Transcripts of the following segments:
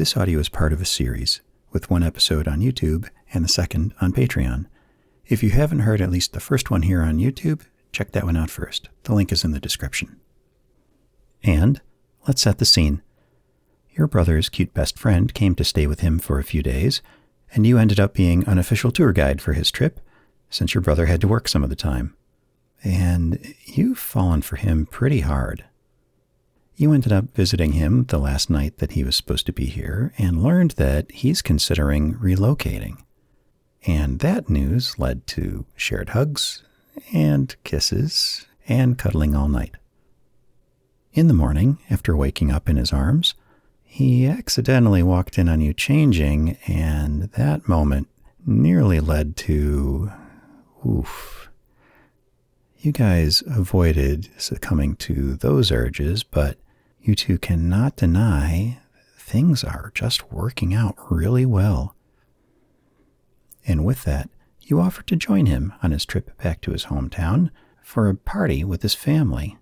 This audio is part of a series, with one episode on YouTube and the second on Patreon. If you haven't heard at least the first one here on YouTube, check that one out first. The link is in the description. And let's set the scene. Your brother's cute best friend came to stay with him for a few days, and you ended up being unofficial tour guide for his trip, since your brother had to work some of the time. And you've fallen for him pretty hard. You ended up visiting him the last night that he was supposed to be here and learned that he's considering relocating. And that news led to shared hugs and kisses and cuddling all night. In the morning, after waking up in his arms, he accidentally walked in on you changing, and that moment nearly led to... oof. You guys avoided succumbing to those urges, but you two cannot deny things are just working out really well. And with that, you offered to join him on his trip back to his hometown for a party with his family.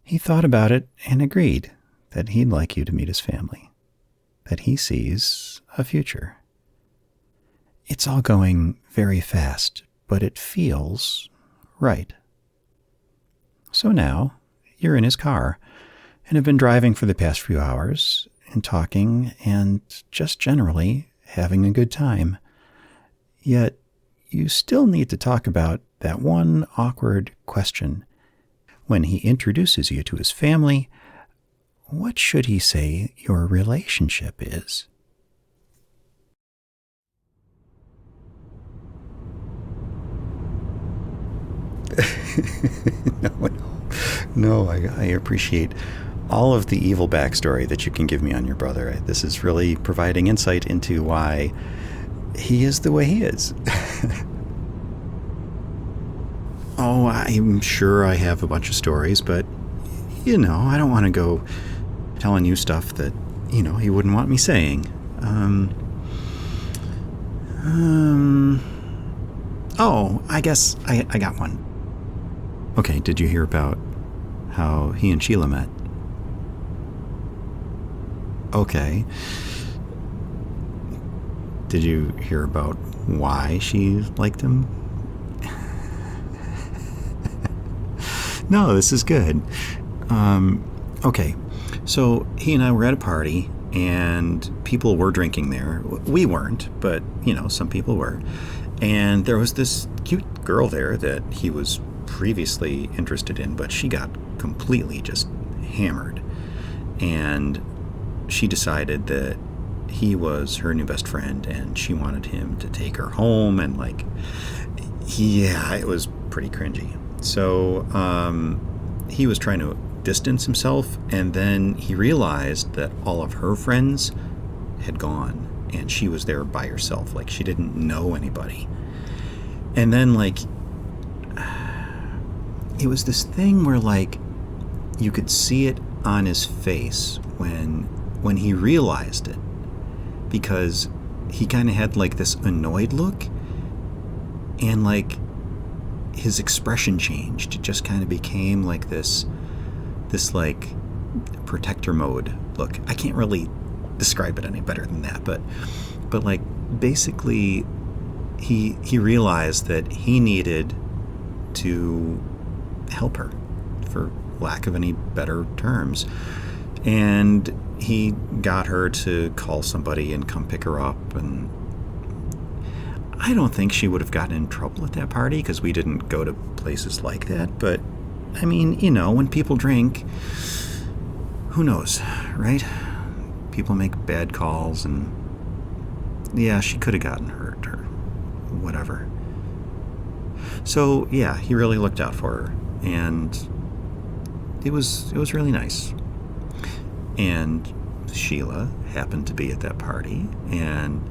He thought about it and agreed that he'd like you to meet his family, that he sees a future. It's all going very fast, but it feels right. So now, you're in his car and have been driving for the past few hours and talking and just generally having a good time. Yet, you still need to talk about that one awkward question. When he introduces you to his family, what should he say your relationship is? No, I appreciate all of the evil backstory that you can give me on your brother. This is really providing insight into why he is the way he is. Oh, I'm sure I have a bunch of stories, but, I don't want to go telling you stuff that, he wouldn't want me saying. Oh, I guess I got one. Okay, did you hear about how he and Sheila met? Okay. Did you hear about why she liked him? No, this is good. Okay, so he and I were at a party, and people were drinking there. We weren't, but, some people were. And there was this cute girl there that he was previously interested in, but she got completely just hammered. And she decided that he was her new best friend, and she wanted him to take her home, and it was pretty cringy. So he was trying to distance himself, and then he realized that all of her friends had gone, and she was there by herself. She didn't know anybody. And then, it was this thing where, you could see it on his face when he realized it, because he kind of had, this annoyed look, and, his expression changed. It just kind of became this protector mode look. I can't really describe it any better than that, but basically he realized that he needed to help her, for lack of any better terms, and he got her to call somebody and come pick her up. And I don't think she would have gotten in trouble at that party, because we didn't go to places like that. But, when people drink, who knows, right? People make bad calls, and yeah, she could have gotten hurt or whatever. So, yeah, he really looked out for her, and it was really nice. And Sheila happened to be at that party and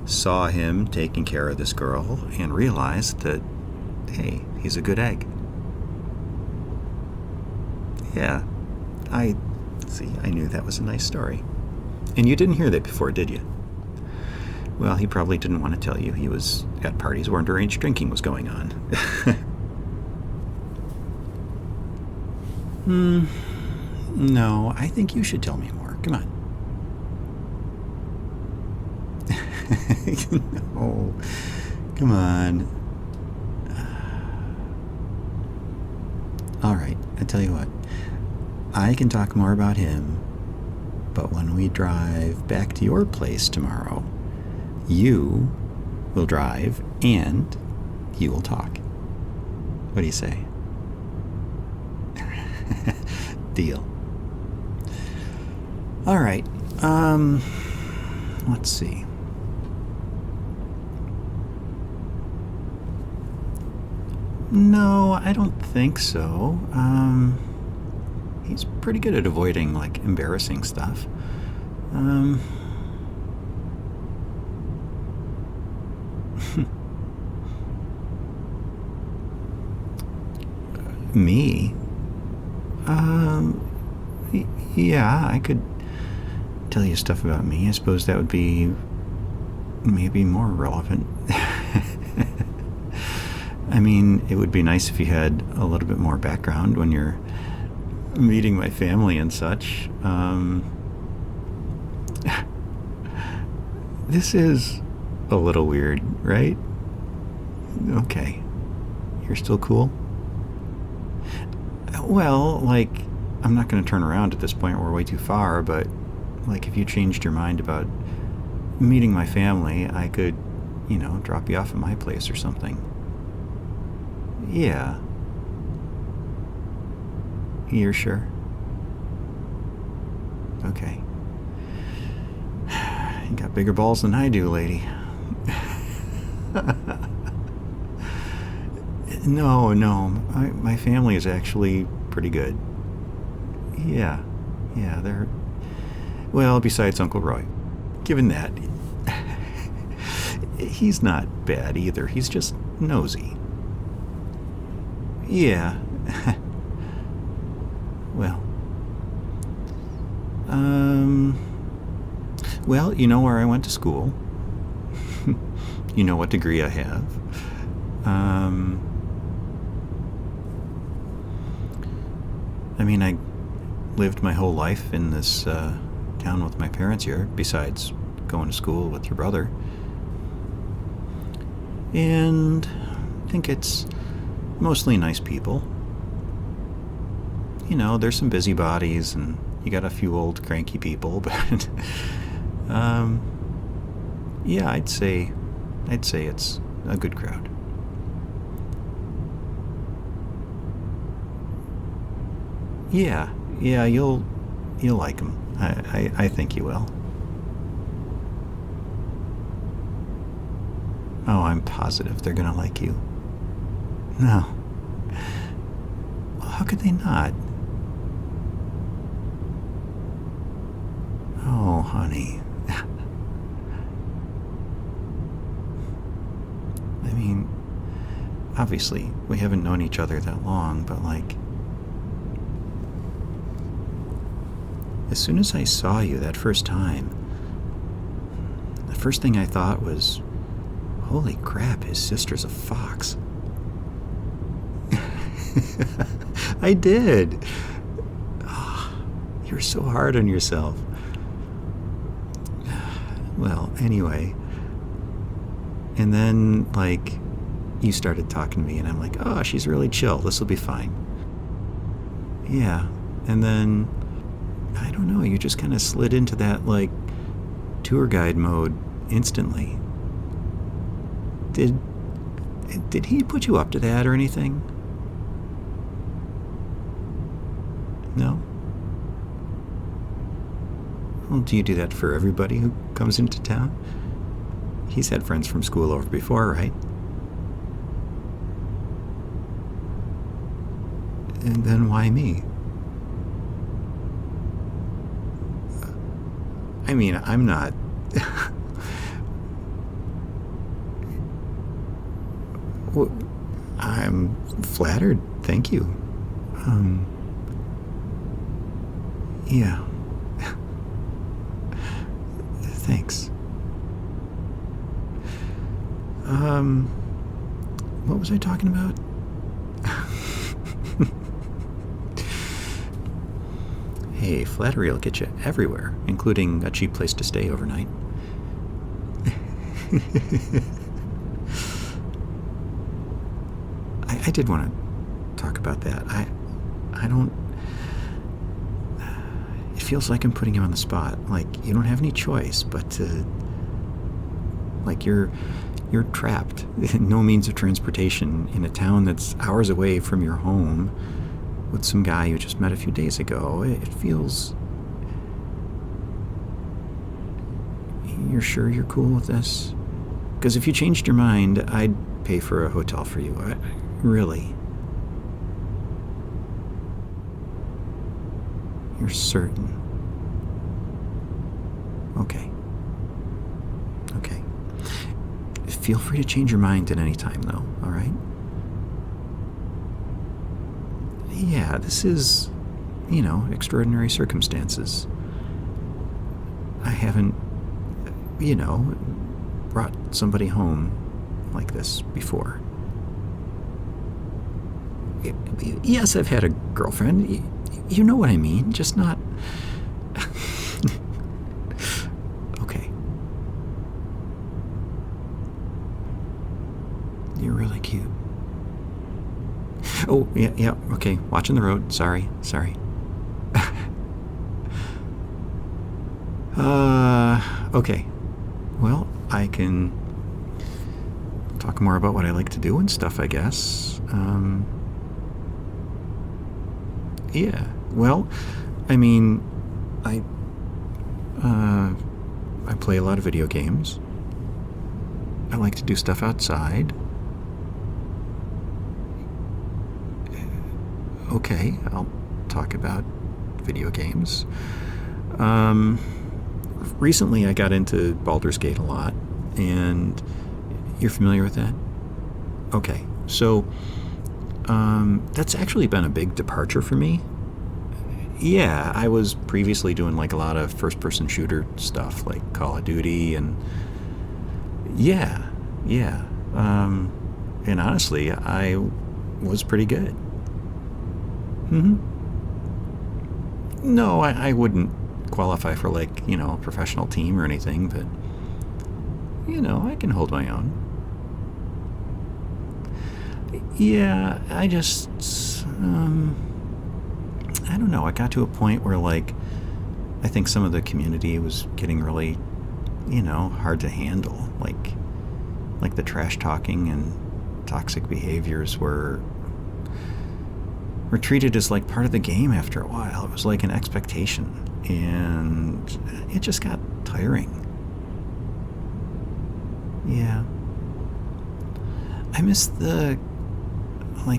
saw him taking care of this girl and realized that, hey, he's a good egg. Yeah, I knew that was a nice story. And you didn't hear that before, did you? Well, he probably didn't want to tell you he was at parties where underage drinking was going on. No, I think you should tell me more. Come on. No. Come on. Alright, I tell you what. I can talk more about him, but when we drive back to your place tomorrow, you will drive and you will talk. What do you say? Deal. Alright, let's see. No, I don't think so. He's pretty good at avoiding, like, embarrassing stuff. Me? Yeah, I could tell you stuff about me. I suppose that would be maybe more relevant. I mean, it would be nice if you had a little bit more background when you're meeting my family and such. This is a little weird, right? Okay. You're still cool? Well, like, I'm not going to turn around at this point. We're way too far, but, like, if you changed your mind about meeting my family, I could, drop you off at my place or something. Yeah. You're sure? Okay. You got bigger balls than I do, lady. No, my family is actually pretty good. Yeah, they're... Well, besides Uncle Roy. Given that, he's not bad either. He's just nosy. Yeah. Well, you know where I went to school. You know what degree I have. I mean, I lived my whole life in this town with my parents here, besides going to school with your brother. And I think it's mostly nice people. There's some busybodies, and you got a few old cranky people, but yeah, I'd say it's a good crowd. Yeah, you'll like them. I think you will. Oh, I'm positive they're gonna like you. No. Well, how could they not? Oh, honey. I mean, obviously, we haven't known each other that long, but, like, as soon as I saw you that first time, the first thing I thought was, holy crap, his sister's a fox. I did. Oh, you're so hard on yourself. Well, anyway. And then, like, you started talking to me, and I'm like, oh, she's really chill. This will be fine. Yeah. And then, I don't know, you just kind of slid into that, like, tour guide mode instantly. Did he put you up to that or anything? No? Well, do you do that for everybody who comes into town? He's had friends from school over before, right? And then why me? I mean, I'm not... I'm flattered, thank you. Yeah. Thanks. What was I talking about? Hey, flattery will get you everywhere, including a cheap place to stay overnight. I did want to talk about that. I don't... It feels like I'm putting you on the spot. Like, you don't have any choice but to... Like, you're trapped in no means of transportation in a town that's hours away from your home with some guy you just met a few days ago. It feels... You're sure you're cool with this? Because if you changed your mind, I'd pay for a hotel for you. Really. You're certain? Okay. Okay. Feel free to change your mind at any time, though, all right? Yeah, this is, extraordinary circumstances. I haven't, brought somebody home like this before. Yes, I've had a girlfriend. You know what I mean, just not... Okay. You're really cute. Oh, yeah, okay. Watching the road. Sorry. Okay. Well, I can talk more about what I like to do and stuff, I guess. Yeah. Well, I mean, I play a lot of video games. I like to do stuff outside. Okay, I'll talk about video games. Recently I got into Baldur's Gate a lot, and you're familiar with that? Okay, so that's actually been a big departure for me. Yeah, I was previously doing like a lot of first-person shooter stuff, like Call of Duty, and yeah. And honestly, I was pretty good. No, I wouldn't qualify for like, a professional team or anything, but, I can hold my own. Yeah, I just, I don't know, I got to a point where, like, I think some of the community was getting really, hard to handle. Like the trash talking and toxic behaviors were treated as like part of the game after a while. It was like an expectation, and it just got tiring. Yeah. I miss the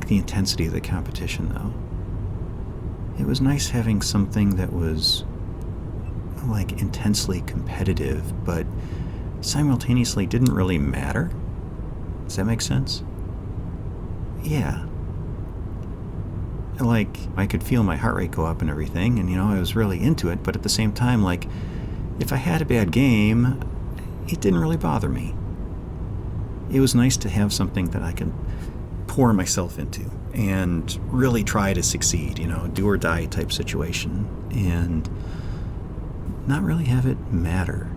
intensity of the competition, though. It was nice having something that was like intensely competitive, but simultaneously didn't really matter. Does that make sense? Yeah. Like, I could feel my heart rate go up and everything, and, I was really into it, but at the same time, like, if I had a bad game, it didn't really bother me. It was nice to have something that I could pour myself into and really try to succeed, do or die type situation, and not really have it matter.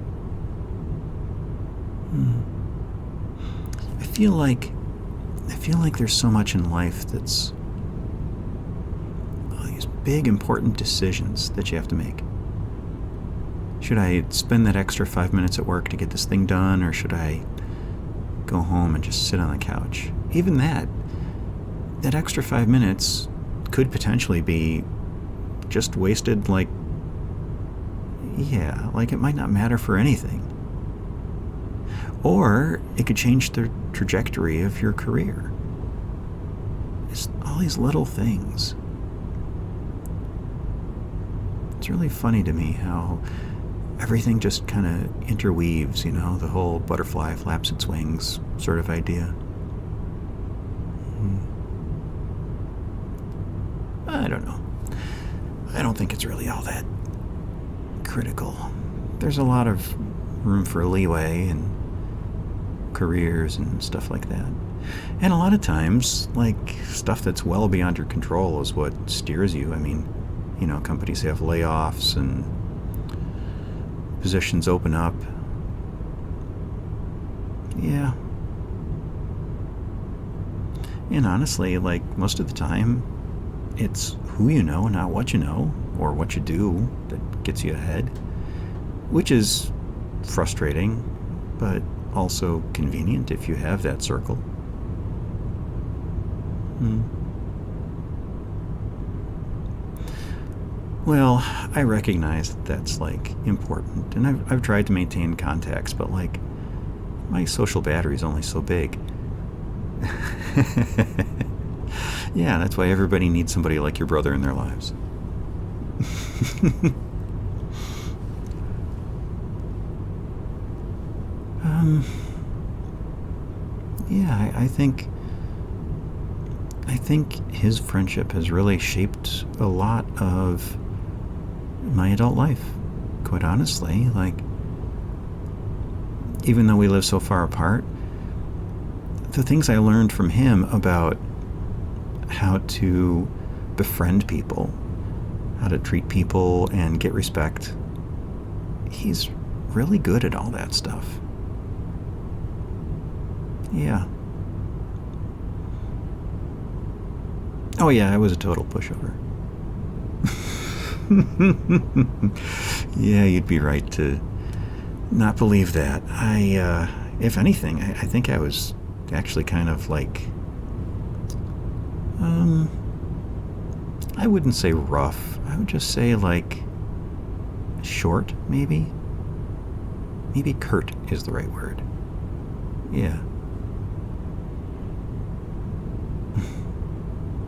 I feel like there's so much in life that's these big important decisions that you have to make. Should I spend that extra 5 minutes at work to get this thing done, or should I go home and just sit on the couch? Even that extra 5 minutes could potentially be just wasted, like it might not matter for anything. Or it could change the trajectory of your career. It's all these little things. It's really funny to me how everything just kind of interweaves, the whole butterfly flaps its wings sort of idea. I don't know. I don't think it's really all that critical. There's a lot of room for leeway and careers and stuff like that. And a lot of times, like, stuff that's well beyond your control is what steers you. I mean, companies have layoffs and positions open up. Yeah. And honestly, like, most of the time, it's who you know, not what you know, or what you do that gets you ahead, which is frustrating, but also convenient if you have that circle. Well, I recognize that that's, like, important, and I've tried to maintain contacts, but, like, my social battery's only so big. Yeah, that's why everybody needs somebody like your brother in their lives. Yeah, I think his friendship has really shaped a lot of my adult life, quite honestly. Like, even though we live so far apart, the things I learned from him about how to befriend people, how to treat people and get respect, he's really good at all that stuff. Yeah. Oh yeah, I was a total pushover. Yeah, you'd be right to not believe that. If anything, I think I was actually kind of like, I wouldn't say rough. I would just say, like, short, maybe. Maybe curt is the right word. Yeah.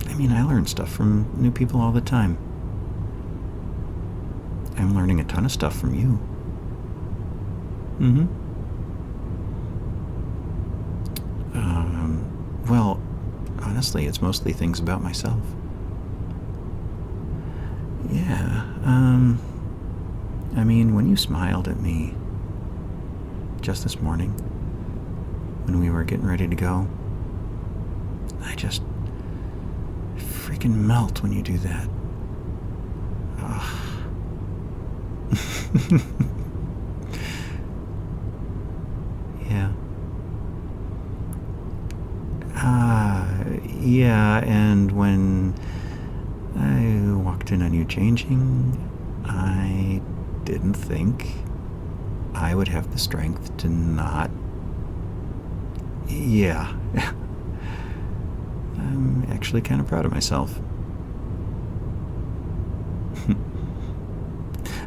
I mean, I learn stuff from new people all the time. I'm learning a ton of stuff from you. Well, honestly, it's mostly things about myself. Yeah, I mean, when you smiled at me just this morning, when we were getting ready to go, I just freaking melt when you do that. Ugh. Yeah. Yeah, and when I walked in on you changing, I didn't think I would have the strength to not. Yeah. I'm actually kind of proud of myself.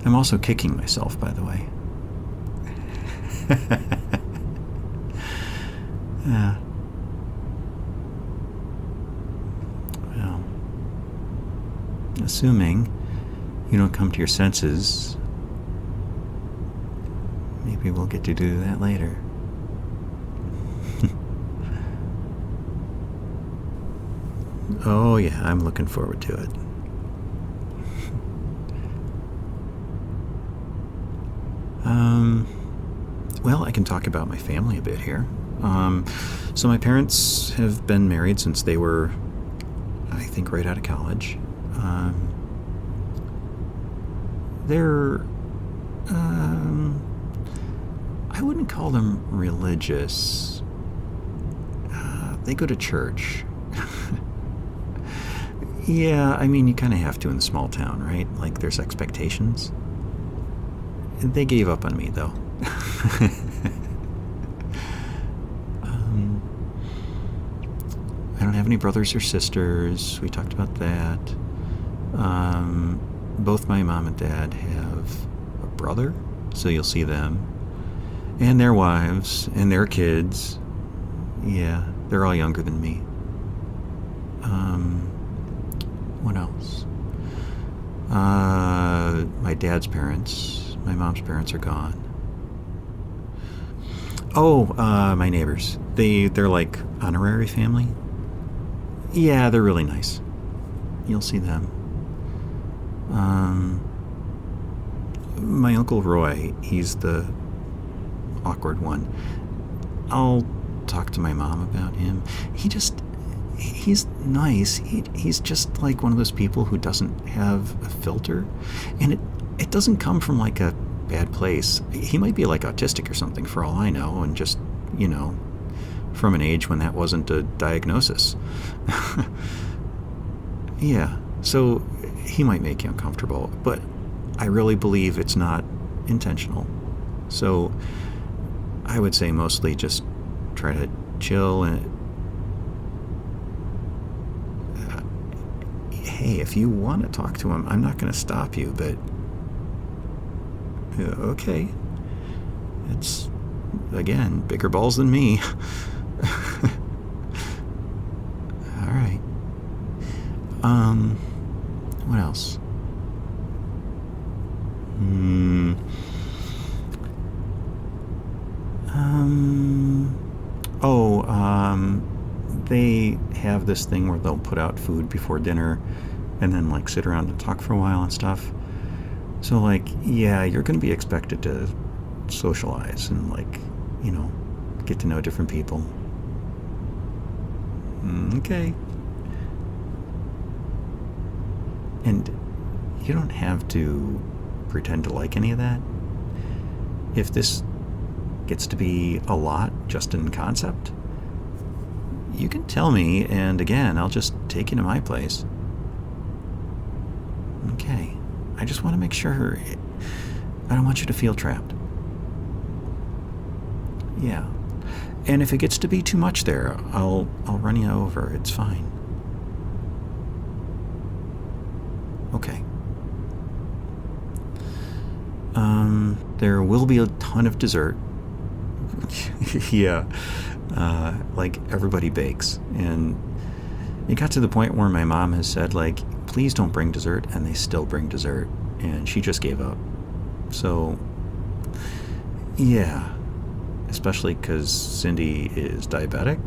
I'm also kicking myself, by the way. Yeah. Well, assuming you don't come to your senses, maybe we'll get to do that later. Oh yeah, I'm looking forward to it. Well, I can talk about my family a bit here. So my parents have been married since they were, I think, right out of college. They're, I wouldn't call them religious. They go to church. Yeah, I mean, you kind of have to in the small town, right? Like, there's expectations. They gave up on me, though. I don't have any brothers or sisters. We talked about that. Both my mom and dad have a brother, so you'll see them. And their wives, and their kids. Yeah, they're all younger than me. What else? My dad's parents, my mom's parents are gone. Oh, my neighbors. They're like honorary family. Yeah, they're really nice. You'll see them. My Uncle Roy, he's the awkward one. I'll talk to my mom about him. He's nice. He's just like one of those people who doesn't have a filter. And it doesn't come from like a bad place. He might be like autistic or something for all I know, and just, from an age when that wasn't a diagnosis. Yeah, so he might make you uncomfortable, but I really believe it's not intentional. So I would say mostly just try to chill and hey, if you want to talk to him, I'm not going to stop you, but okay. It's, again, bigger balls than me. All right. What else? They have this thing where they'll put out food before dinner and then like sit around and talk for a while and stuff. So like, yeah, you're going to be expected to socialize and like, get to know different people. Okay. And you don't have to pretend to like any of that. If this gets to be a lot just in concept, you can tell me, and again, I'll just take you to my place. Okay. I just want to make sure. I don't want you to feel trapped. Yeah. And if it gets to be too much there, I'll run you over. It's fine. Okay. There will be a ton of dessert. Yeah. Like everybody bakes. And it got to the point where my mom has said, like, please don't bring dessert, and they still bring dessert. And she just gave up. So, yeah. Especially because Cindy is diabetic.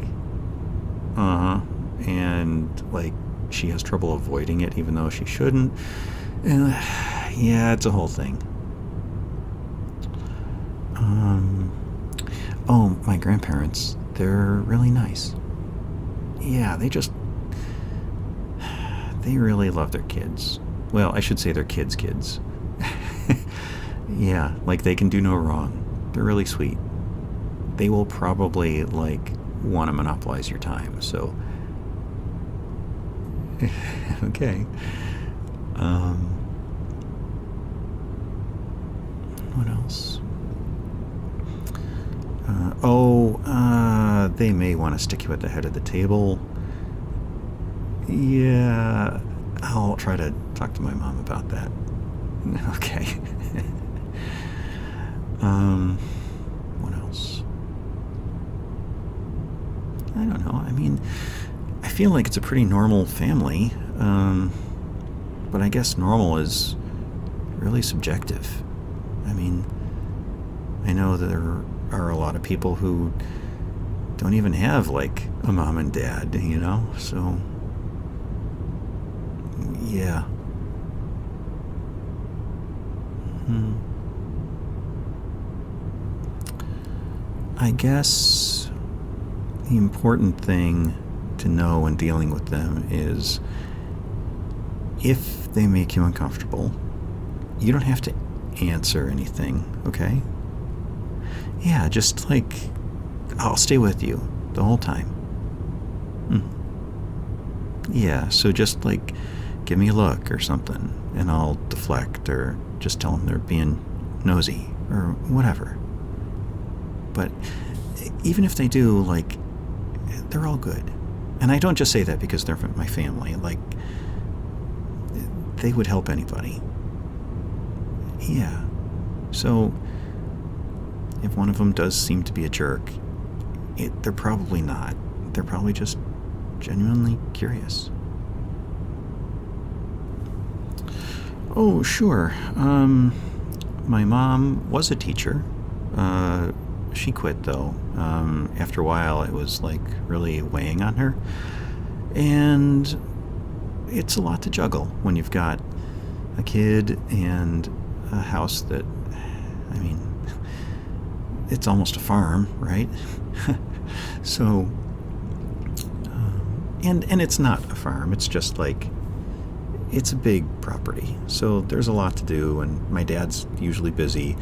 And, like, she has trouble avoiding it even though she shouldn't. And, yeah, it's a whole thing. Oh, my grandparents, they're really nice. Yeah, they really love their kids. Well, I should say their kids. Yeah, like they can do no wrong. They're really sweet. They will probably, like, want to monopolize your time, so... Okay. What else? They may want to stick you at the head of the table. Yeah, I'll try to talk to my mom about that. Okay. What else? I don't know. I mean, I feel like it's a pretty normal family, but I guess normal is really subjective. I mean, I know that there are a lot of people who don't even have, like, a mom and dad, so, yeah. I guess the important thing to know when dealing with them is if they make you uncomfortable, you don't have to answer anything, okay? Yeah, just like, I'll stay with you the whole time. Yeah, so just like, give me a look or something, and I'll deflect or just tell them they're being nosy or whatever. But even if they do, like, they're all good. And I don't just say that because they're my family. Like, they would help anybody. Yeah. So, if one of them does seem to be a jerk, they're probably not. They're probably just genuinely curious. Oh, sure. My mom was a teacher. She quit, though. After a while, it was, like, really weighing on her. And it's a lot to juggle when you've got a kid and a house that, I mean, it's almost a farm, right? So, and it's not a farm. It's just, like, it's a big property. So there's a lot to do, and my dad's usually busy.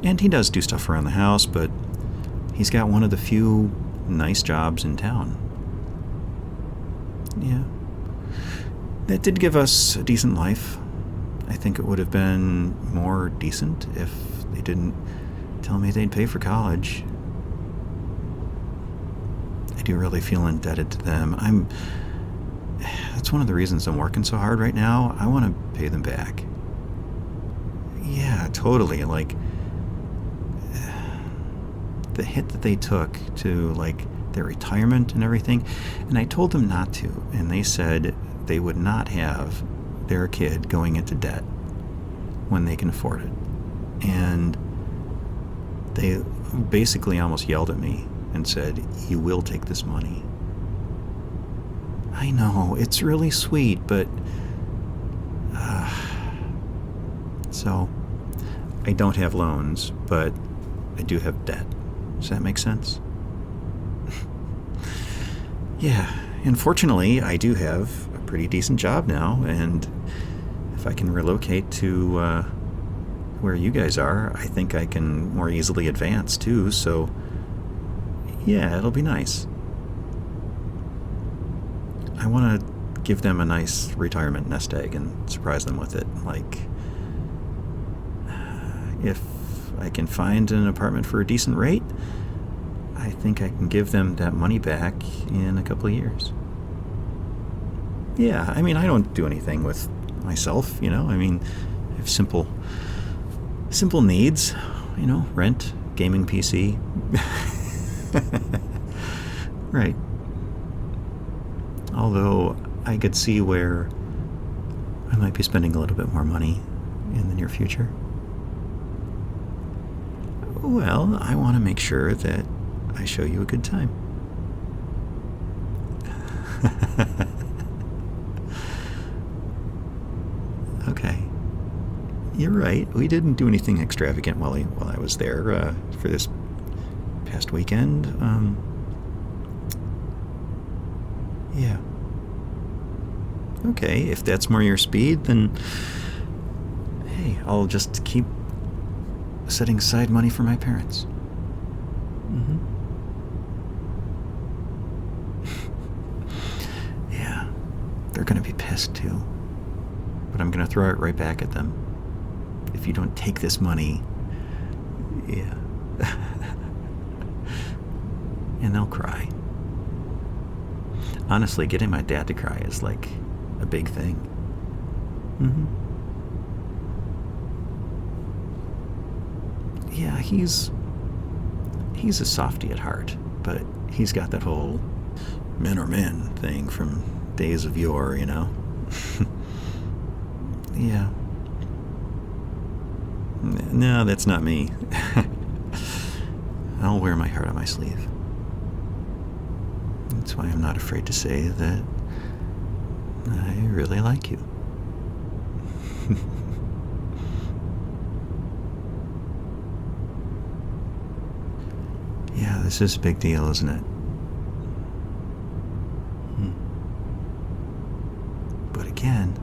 And he does do stuff around the house, but he's got one of the few nice jobs in town. Yeah. That did give us a decent life. I think it would have been more decent if they didn't tell me they'd pay for college. I do really feel indebted to them. That's one of the reasons I'm working so hard right now. I want to pay them back. Yeah, totally. Like, the hit that they took to, like, their retirement and everything. And I told them not to. And they said they would not have their kid going into debt when they can afford it. And they basically almost yelled at me and said, "You will take this money." I know, it's really sweet, but... So, I don't have loans, but I do have debt. Does that make sense? Yeah, and fortunately, I do have a pretty decent job now, and if I can relocate to where you guys are, I think I can more easily advance too, so yeah, it'll be nice. I want to give them a nice retirement nest egg and surprise them with it. Like, if I can find an apartment for a decent rate, I think I can give them that money back in a couple of years. Yeah, I mean, I don't do anything with myself, you know? I mean, I have simple needs, you know, rent, gaming PC. Right. Although I could see where I might be spending a little bit more money in the near future. Well, I want to make sure that I show you a good time. Okay. You're right. We didn't do anything extravagant while I was there for this past weekend. Yeah. Okay, if that's more your speed, then hey, I'll just keep setting aside money for my parents. Mm-hmm. Yeah, they're gonna be pissed too. But I'm gonna throw it right back at them. If you don't take this money, yeah. And they'll cry. Honestly, getting my dad to cry is like a big thing. Mm-hmm. Yeah, he's a softie at heart, but he's got that whole men are men thing from days of yore, you know? Yeah. No, that's not me. I'll wear my heart on my sleeve. That's why I'm not afraid to say that I really like you. Yeah, this is a big deal, isn't it? But again,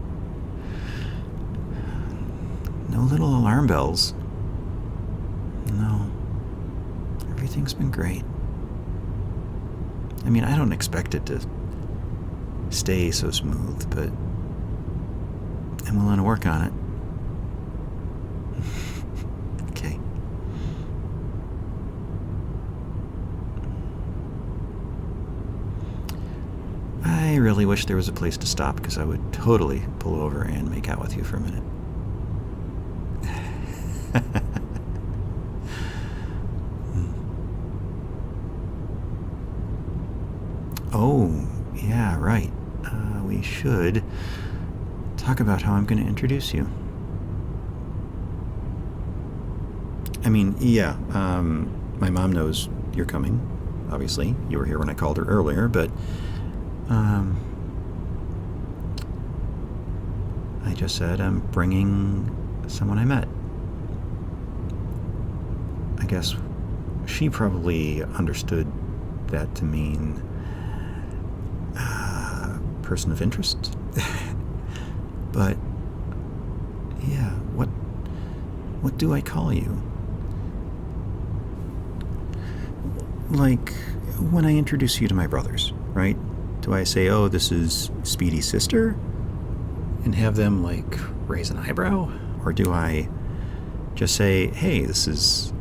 no little alarm bells. No. Everything's been great. I mean, I don't expect it to stay so smooth, but I'm willing to work on it. Okay. I really wish there was a place to stop, because I would totally pull over and make out with you for a minute. Oh, yeah, right. We should talk about how I'm going to introduce you. I mean, yeah, my mom knows you're coming, obviously. You were here when I called her earlier, but I just said I'm bringing someone I met. I guess she probably understood that to mean person of interest. But yeah, what do I call you? Like, when I introduce you to my brothers, right? Do I say, oh, this is Speedy's sister? And have them, like, raise an eyebrow? Or do I just say, hey, this is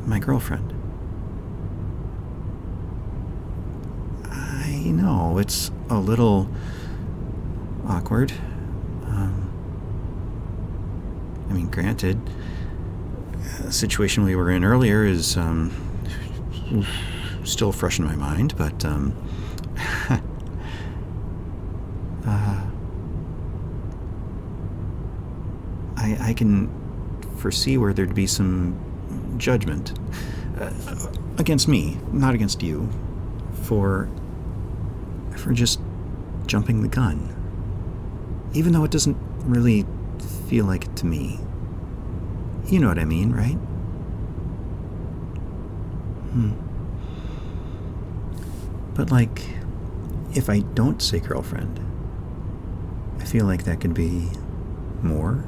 my girlfriend? I know, it's a little awkward. I mean, granted, the situation we were in earlier is still fresh in my mind, but I can foresee where there'd be some judgment against me, not against you, for just jumping the gun, even though it doesn't really feel like it to me. You know what I mean, right? But like, if I don't say girlfriend, I feel like that could be more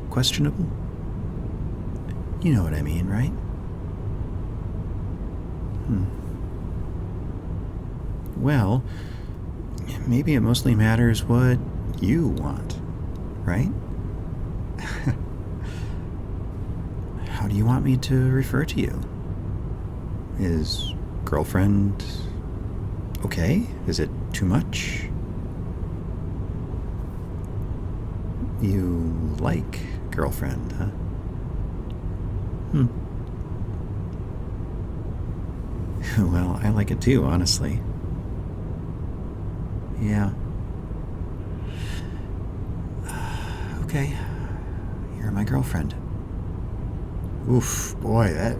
questionable. You know what I mean, right? Well, maybe it mostly matters what you want, right? How do you want me to refer to you? Is girlfriend okay? Is it too much? You like girlfriend, huh? Well, I like it too, honestly. Yeah. Okay. You're my girlfriend. Oof, boy, that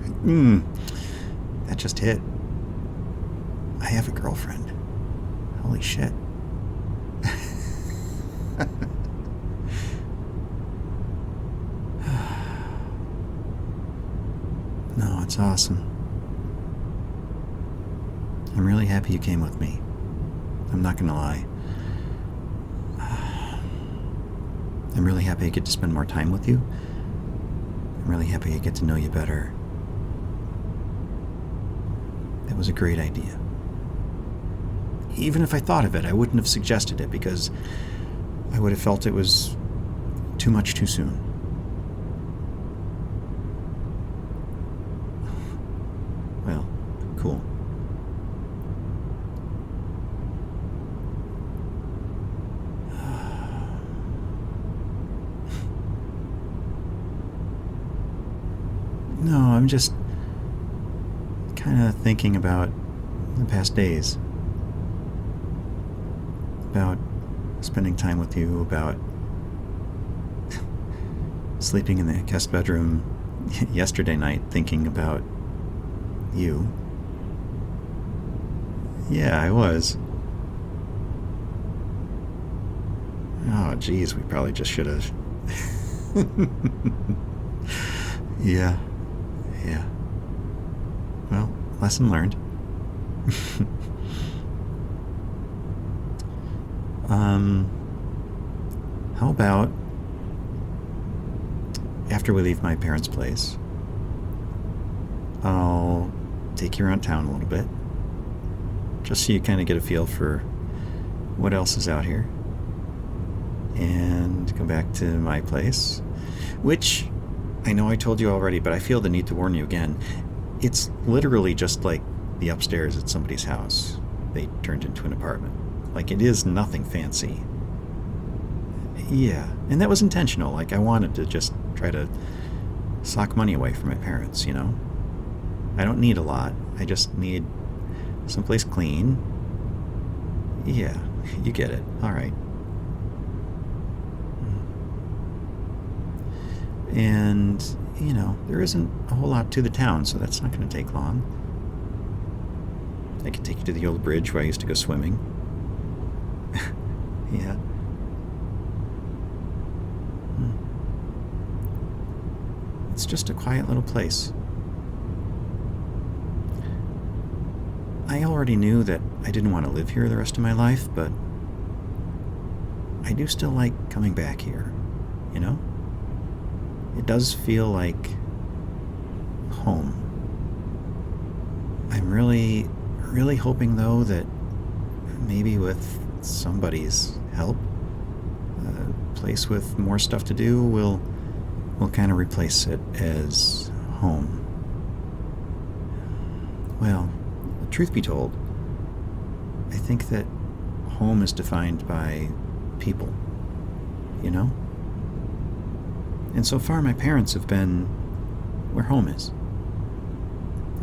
just hit. I have a girlfriend. Holy shit. No, it's awesome. I'm really happy you came with me. I'm not gonna lie. I'm really happy I get to spend more time with you. I'm really happy I get to know you better. That was a great idea. Even if I thought of it, I wouldn't have suggested it because I would have felt it was too much too soon. Well, cool. No, I'm just kind of thinking about the past days. About spending time with you, about sleeping in the guest bedroom yesterday night thinking about you. Yeah, I was. Oh, geez, we probably just should have. Yeah. Well, lesson learned. How about after we leave my parents' place, I'll take you around town a little bit, just so you kind of get a feel for what else is out here, and go back to my place, which I know I told you already, but I feel the need to warn you again. It's literally just like the upstairs at somebody's house they turned into an apartment. Like, it is nothing fancy. Yeah, and that was intentional. Like, I wanted to just try to sock money away from my parents, you know? I don't need a lot. I just need someplace clean. Yeah, you get it. All right. And, you know, there isn't a whole lot to the town, so that's not going to take long. I can take you to the old bridge where I used to go swimming. Yeah. It's just a quiet little place. I already knew that I didn't want to live here the rest of my life, but I do still like coming back here, you know? It does feel like home. I'm really, really hoping, though, that maybe with somebody's help, a place with more stuff to do will kind of replace it as home. Well, truth be told, I think that home is defined by people, you know? And so far, my parents have been where home is.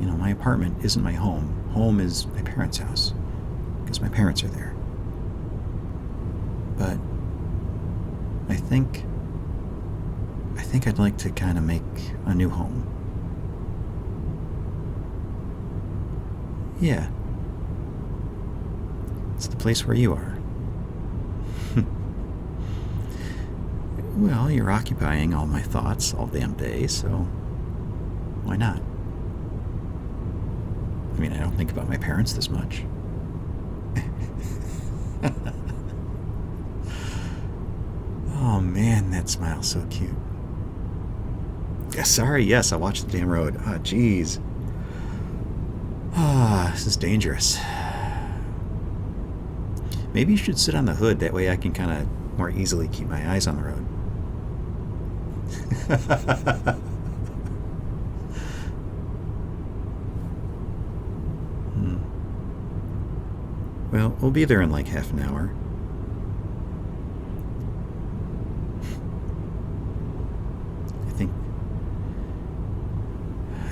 You know, my apartment isn't my home. Home is my parents' house, because my parents are there. But I think I'd like to kind of make a new home. Yeah. It's the place where you are. Well, you're occupying all my thoughts all damn day, so why not? I mean, I don't think about my parents this much. Oh man, that smile's so cute. Sorry, yes, I watched the damn road. Ah, jeez. Ah, this is dangerous. Maybe you should sit on the hood, that way I can kind of more easily keep my eyes on the road. Well, we'll be there in like half an hour.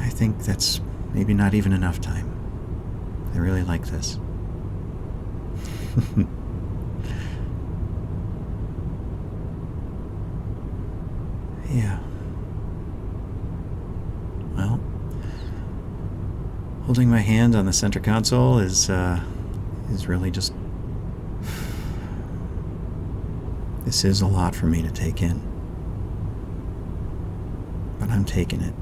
I think that's maybe not even enough time. I really like this. Yeah. Well, holding my hand on the center console is really just... This is a lot for me to take in. But I'm taking it.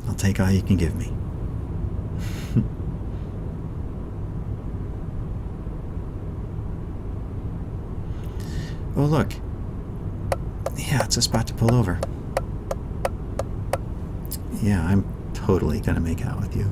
I'll take all you can give me. Oh, look. Yeah, it's a spot to pull over. Yeah, I'm totally gonna make out with you.